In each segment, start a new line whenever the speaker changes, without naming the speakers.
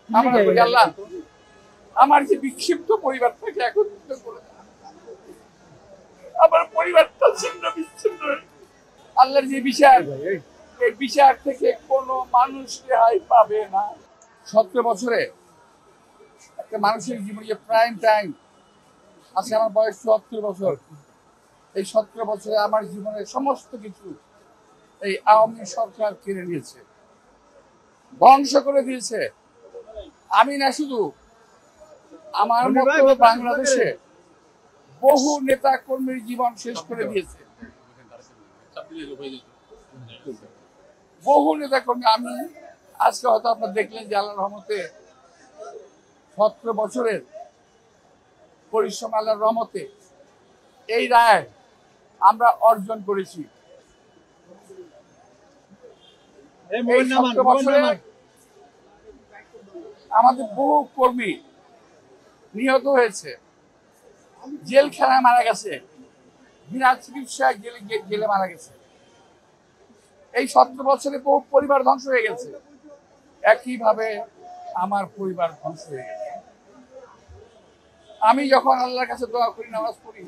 আমরা বলি আল্লাহ আমার যে বিক্ষিপ্ত পরিবারটাকে একত্রিত করে আমার পরিবারটা ছিন্ন বিচ্ছিন্ন আল্লাহর যে বিচার এই বিচার থেকে কোনো মানুষ রেহাই পাবে না। 17 বছরে একটা মানুষের জীবনে যে প্রাইম টাইম আছে, আমার বয়স 74 বছর। এই 17 বছরে আমার জীবনের সমস্ত কিছু এই আওয়ামী সরকার কেড়ে নিয়েছে, ধ্বংস করে দিয়েছে। আমি না, শুধু আমার মতো বাংলাদেশে বহু নেতা কর্মীর জীবন শেষ করে দিয়েছে, বহু নেতা কর্মী। আমি আজকে হয়তো আপনারা দেখলেন যে আল্লাহর রহমতে 17 বছরের পরিশ্রম, আল্লাহর রহমতে এই রায় আমরা অর্জন করেছি। এই 17 বছরে আমাদের বহু কর্মী নিহত হয়েছে, জেলখানায় মারা গেছে, বিনা চিকিৎসায় জেলে মারা গেছে। এই 17 বছরে বহু পরিবার ধ্বংস হয়ে গেছে, একইভাবে আমার পরিবার ধ্বংস হয়ে গেছে। আমি যখন আল্লাহর কাছে দোয়া করি, নামাজ পড়ি,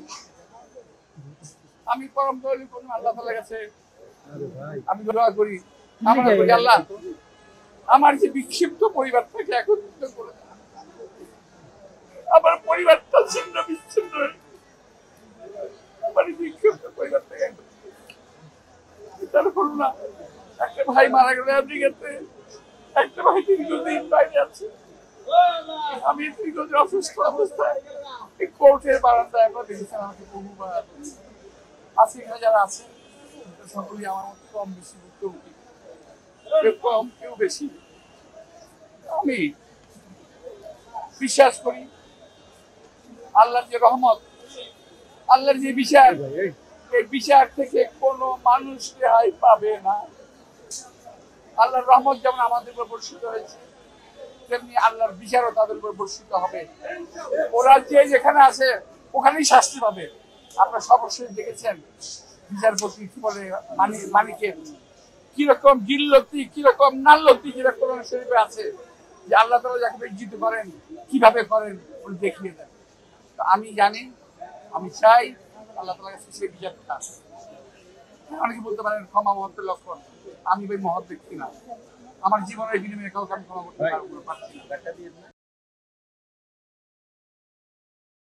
আমি পরম দয়ালু করুন আল্লাহ তাআলার কাছে আমি দোয়া করি, আমরা বলি আল্লাহ আমার যে বিক্ষিপ্ত পরিবারটাকে একত্রিত করে আমার পরিবারটা ছিন্ন বিচ্ছিন্ন আমার বিক্ষিপ্ত পরিবারটাকে করুণা। একটা ভাই মারা গেলে আমেরিকাতে, একটা ভাই দীর্ঘদিন বাইরে আছে। আমি দীর্ঘদিন অসুস্থ অবস্থায় এই কোর্টের বারান্দায় আমরা দেখেছিলাম, আমাকে বহুবার আছে। এখানে যারা আছে সকলেই আমার মতো কম বেশি ভুক্তভোগী, কেউ কম কেউ বেশি। আমি বিশ্বাস করি আল্লাহর যে রহমত, আল্লাহর যে বিচার, এই বিচার থেকে কোনো মানুষ রেহাই পাবে না। আল্লাহর রহমত যেমন আমাদের উপর বর্ষিত হয়েছে, তেমনি আল্লাহর বিচারও তাদের উপর বর্ষিত হবে। ওরা যে যেখানে আছে ওখানেই শাস্তি পাবে। আপনারা সবসময় দেখেছেন বিচারপতি কি বলে, মানিকে কিরকম গিল্লতি, কিরকম নাল্লতি, যেটা কোরআন শরীফে আছে যে আল্লাহ তাআলা যাকে বিজিত করেন কিভাবে করেন উনি দেখিয়ে দেন। তো আমি জানি, আমি চাই আল্লাহ তাআলার কাছে সেই বিচারটা। অনেকে বলতে পারেন ক্ষমা মহত্বের লক্ষণ, আমি ভাই মহৎ ব্যক্তি না, আমার জীবনের বিনিময়ে কাউকে আমি ক্ষমা করতে পারছি না।